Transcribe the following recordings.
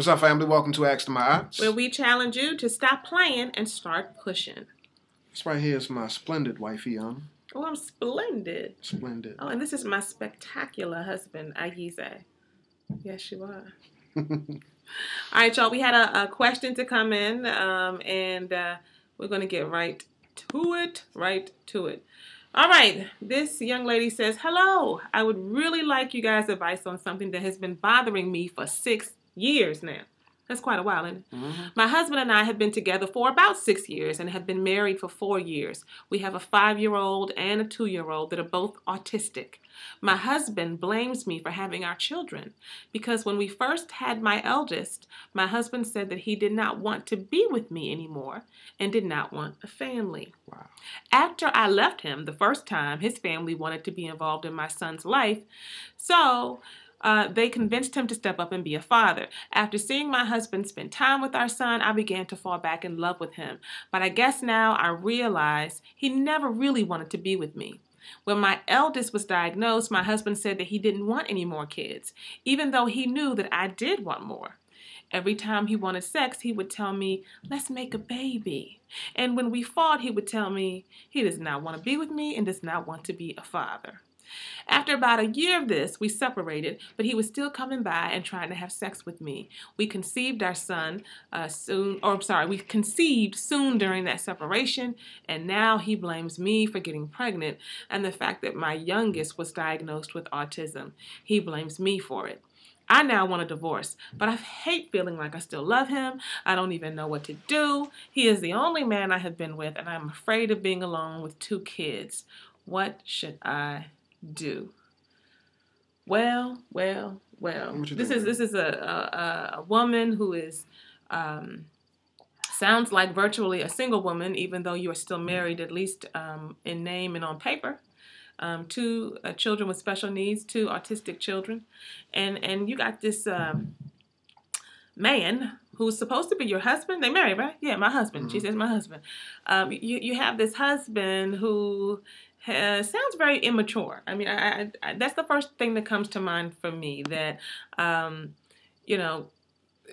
What's up, family? Welcome to Ask to My Ox. Where we challenge you to stop playing and start pushing. This right here is my splendid wifey, Oh, I'm splendid. Splendid. Oh, and this is my spectacular husband, Ayize. Yes, you are. All right, y'all. We had a question to come in, and we're going to get right to it. All right. This young lady says, hello. I would really like you guys' advice on something that has been bothering me for 6 years now. That's quite a while, isn't it? Mm-hmm. My husband and I have been together for about 6 years and have been married for 4 years. We have a 5-year-old and a 2-year-old that are both autistic. My husband blames me for having our children because when we first had my eldest, my husband said that he did not want to be with me anymore and did not want a family. Wow. After I left him the first time, his family wanted to be involved in my son's life, so they convinced him to step up and be a father. After seeing my husband spend time with our son, I began to fall back in love with him. But I guess now I realize he never really wanted to be with me. When my eldest was diagnosed, my husband said that he didn't want any more kids, even though he knew that I did want more. Every time he wanted sex, he would tell me, let's make a baby. And when we fought, he would tell me he does not want to be with me and does not want to be a father. After about a year of this, we separated, but he was still coming by and trying to have sex with me. We conceived our son we conceived soon during that separation, and now he blames me for getting pregnant and the fact that my youngest was diagnosed with autism. He blames me for it. I now want a divorce, but I hate feeling like I still love him. I don't even know what to do. He is the only man I have been with, and I'm afraid of being alone with 2 kids. What should I do? Well. This is a woman who is sounds like virtually a single woman, even though you are still married, at least in name and on paper. 2 children with special needs, 2 autistic children, and you got this man who's supposed to be your husband. They married, right? Yeah, my husband. Mm-hmm. She says my husband. You have this husband who sounds very immature. I mean, I that's the first thing that comes to mind for me, that,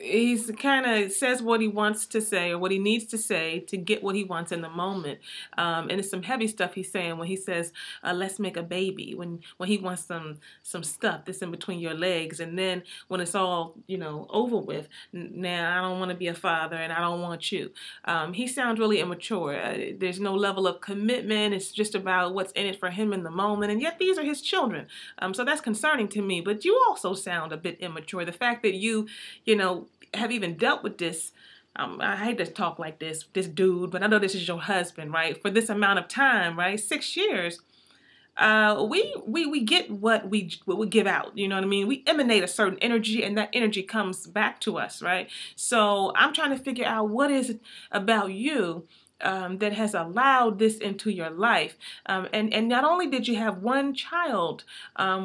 he's kind of says what he wants to say or what he needs to say to get what he wants in the moment. And it's some heavy stuff he's saying when he says, let's make a baby, when he wants some stuff that's in between your legs. And then when it's all, over with, now I don't want to be a father and I don't want you. He sounds really immature. There's no level of commitment. It's just about what's in it for him in the moment. And yet these are his children. So that's concerning to me. But you also sound a bit immature. The fact that you have even dealt with this, I hate to talk like this dude, but I know this is your husband, right? For this amount of time, right? 6 years, we get what we give out, you know what I mean? We emanate a certain energy, and that energy comes back to us, right? So I'm trying to figure out what is it about you that has allowed this into your life. And not only did you have 1 child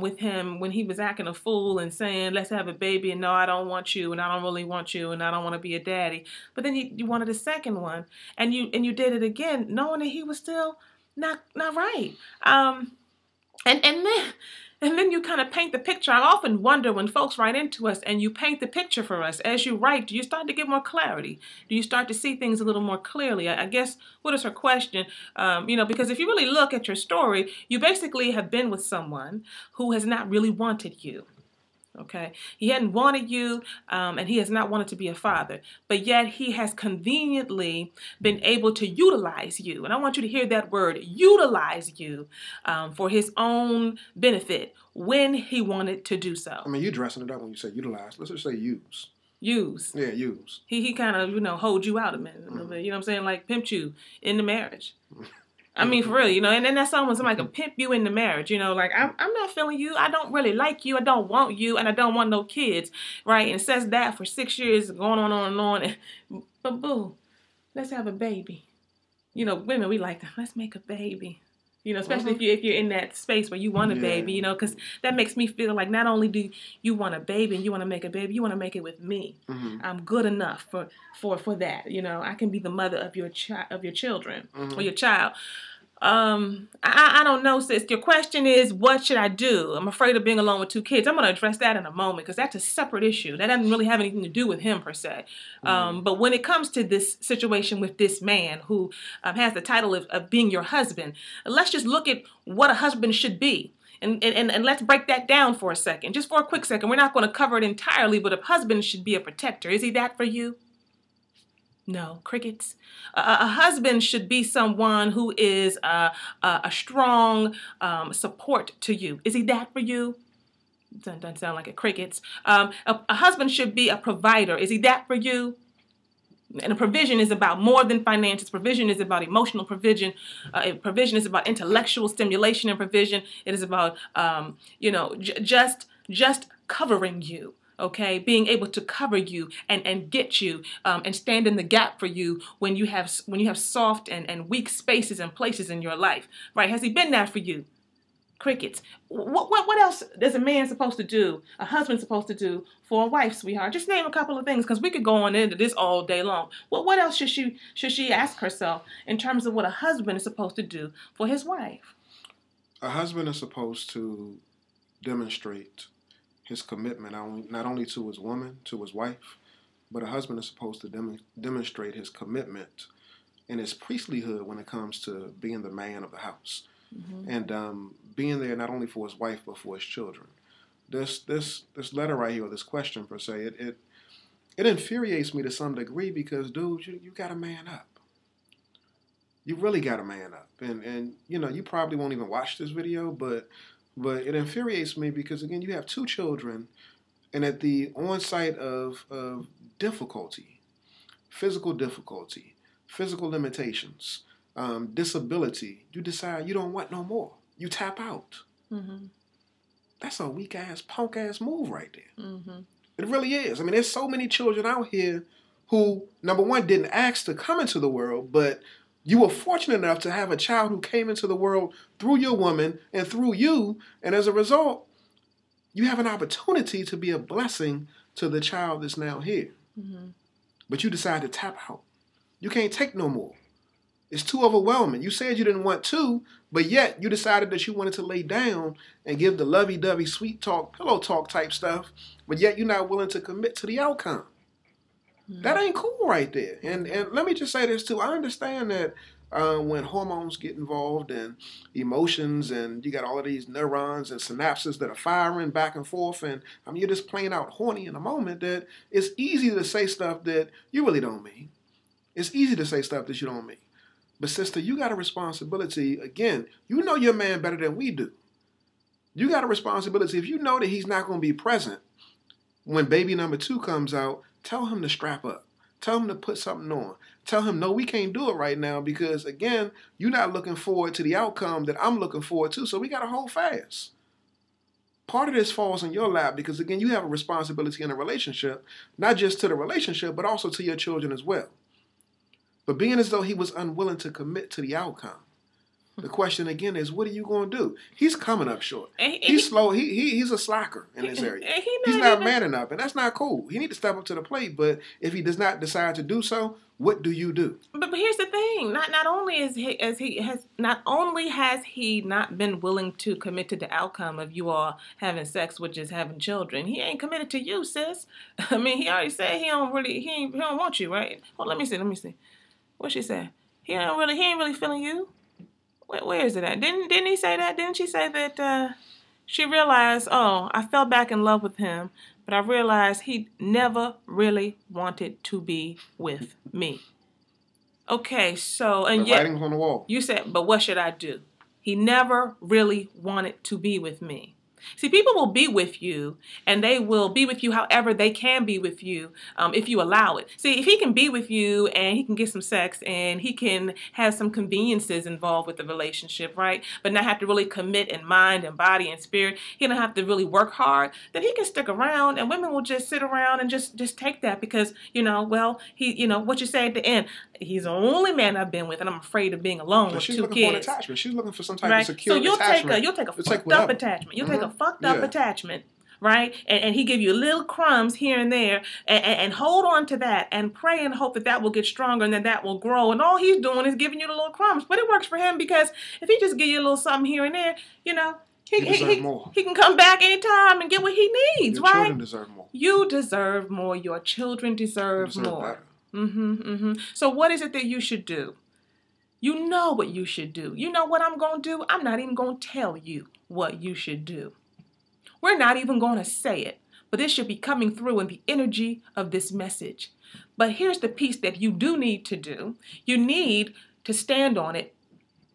with him when he was acting a fool and saying, let's have a baby, and no, I don't want you, and I don't really want you, and I don't want to be a daddy. But then you wanted a second one, and you did it again, knowing that he was still not right. And then you kind of paint the picture. I often wonder when folks write into us and you paint the picture for us. As you write, do you start to get more clarity? Do you start to see things a little more clearly? I guess, what is her question? Because if you really look at your story, you basically have been with someone who has not really wanted you. Okay, he hadn't wanted you, and he has not wanted to be a father, but yet he has conveniently been able to utilize you. And I want you to hear that word, utilize you, for his own benefit when he wanted to do so. I mean, you're dressing it up when you say utilize. Let's just say use. Use. Yeah, use. He kind of, hold you out a minute, a little bit, you know what I'm saying? Like pimped you in the marriage. I mean, for real, and then that's someone somebody can pimp you into marriage, like, I'm not feeling you, I don't really like you, I don't want you, and I don't want no kids, right? And says that for 6 years, going on, but boo, let's have a baby. Women, we like, let's make a baby. Especially if you're in that space where you want a baby, because that makes me feel like not only do you want a baby and you want to make a baby, you want to make it with me. Mm-hmm. I'm good enough for that. I can be the mother of your children or your child. I don't know, sis. Your question is, what should I do? I'm afraid of being alone with 2 kids. I'm going to address that in a moment because that's a separate issue. That doesn't really have anything to do with him per se. But when it comes to this situation with this man who has the title of being your husband, let's just look at what a husband should be. And let's break that down for a second. Just for a quick second. We're not going to cover it entirely, but a husband should be a protector. Is he that for you? No, crickets. A husband should be someone who is a strong support to you. Is he that for you? Doesn't sound like it. Crickets. A husband should be a provider. Is he that for you? And a provision is about more than finances. Provision is about emotional provision. Provision is about intellectual stimulation and provision. It is about, just covering you. Okay, being able to cover you and get you and stand in the gap for you when you have soft and weak spaces and places in your life, right? Has he been that for you? Crickets. What else is a man supposed to do? A husband supposed to do for a wife, sweetheart? Just name a couple of things because we could go on into this all day long. What else should she ask herself in terms of what a husband is supposed to do for his wife? A husband is supposed to demonstrate his commitment not only to his woman, to his wife, but a husband is supposed to demonstrate his commitment and his priestlyhood when it comes to being the man of the house. Mm-hmm. And being there not only for his wife but for his children. This letter right here, or this question per se, it infuriates me to some degree because, dude, you got to man up. You really got to man up. And you probably won't even watch this video, but it infuriates me because, again, you have 2 children, and at the onset of difficulty, physical limitations, disability, you decide you don't want no more. You tap out. Mm-hmm. That's a weak-ass, punk-ass move right there. Mm-hmm. It really is. I mean, there's so many children out here who, number one, didn't ask to come into the world, but you were fortunate enough to have a child who came into the world through your woman and through you, and as a result, you have an opportunity to be a blessing to the child that's now here. Mm-hmm. But you decide to tap out. You can't take no more. It's too overwhelming. You said you didn't want to, but yet you decided that you wanted to lay down and give the lovey-dovey, sweet talk, pillow talk type stuff, but yet you're not willing to commit to the outcome. That ain't cool right there. And let me just say this too. I understand that when hormones get involved and emotions and you got all of these neurons and synapses that are firing back and forth and you're just playing out horny in a moment, that it's easy to say stuff that you really don't mean. It's easy to say stuff that you don't mean. But sister, you got a responsibility. Again, you know your man better than we do. You got a responsibility. If you know that he's not going to be present when baby number 2 comes out, tell him to strap up. Tell him to put something on. Tell him, no, we can't do it right now because, again, you're not looking forward to the outcome that I'm looking forward to, so we got to hold fast. Part of this falls in your lap because, again, you have a responsibility in a relationship, not just to the relationship, but also to your children as well. But being as though he was unwilling to commit to the outcome, the question again is, what are you going to do? He's coming up short. He's slow. He's a slacker in this area. He's not manning up, and that's not cool. He needs to step up to the plate. But if he does not decide to do so, what do you do? But here's the thing: not only has he not been willing to commit to the outcome of you all having sex, which is having children, he ain't committed to you, sis. I mean, he already said he don't want you, right? Oh, let me see. What she said? He ain't really feeling you. Where is it at? Didn't he say that? Didn't she say that she realized, I fell back in love with him, but I realized he never really wanted to be with me. Okay, so, and yet, writing's on the wall. You said, but what should I do? He never really wanted to be with me. See, people will be with you, and they will be with you however they can be with you if you allow it. See, if he can be with you and he can get some sex and he can have some conveniences involved with the relationship, right, but not have to really commit in mind and body and spirit, he don't have to really work hard, then he can stick around, and women will just sit around and just take that because, what you say at the end, he's the only man I've been with, and I'm afraid of being alone with 2 kids. She's looking for an attachment. She's looking for some type of secure attachment. So you'll attachment. take a fucked up attachment. You'll take a fucked up attachment, right? And he give you little crumbs here and there, and hold on to that and pray and hope that that will get stronger and that will grow. And all he's doing is giving you the little crumbs. But it works for him because if he just give you a little something here and there, you know, he can come back anytime and get what he needs, Your right? children deserve more. You deserve more. Your children deserve more. So what is it that you should do? You know what you should do. You know what I'm going to do? I'm not even going to tell you what you should do. We're not even going to say it, but this should be coming through in the energy of this message. But here's the piece that you do need to do. You need to stand on it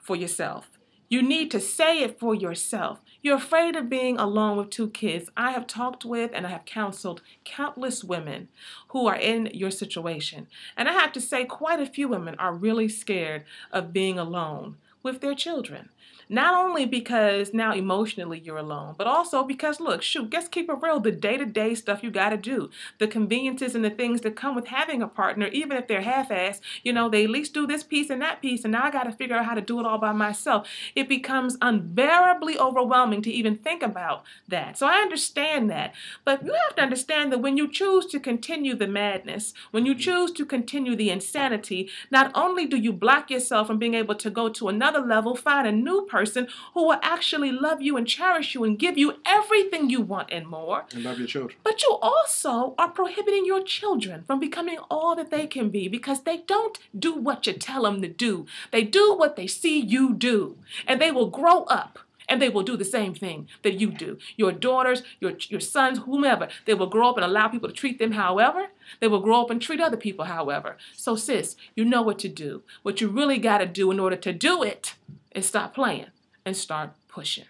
for yourself. You need to say it for yourself. You're afraid of being alone with 2 kids. I have talked with and I have counseled countless women who are in your situation. And I have to say quite a few women are really scared of being alone with their children. Not only because now emotionally you're alone, but also because, look, let's keep it real, the day-to-day stuff you got to do, the conveniences and the things that come with having a partner, even if they're half-assed, you know, they at least do this piece and that piece, and now I got to figure out how to do it all by myself. It becomes unbearably overwhelming to even think about that. So I understand that. But you have to understand that when you choose to continue the madness, when you choose to continue the insanity, not only do you block yourself from being able to go to another level, find a new person who will actually love you and cherish you and give you everything you want and more. And love your children. But you also are prohibiting your children from becoming all that they can be because they don't do what you tell them to do. They do what they see you do. And they will grow up and they will do the same thing that you do. Your daughters, your sons, whomever, they will grow up and allow people to treat them however. They will grow up and treat other people however. So sis, you know what to do. What you really got to do in order to do it is stop playing and start pushing.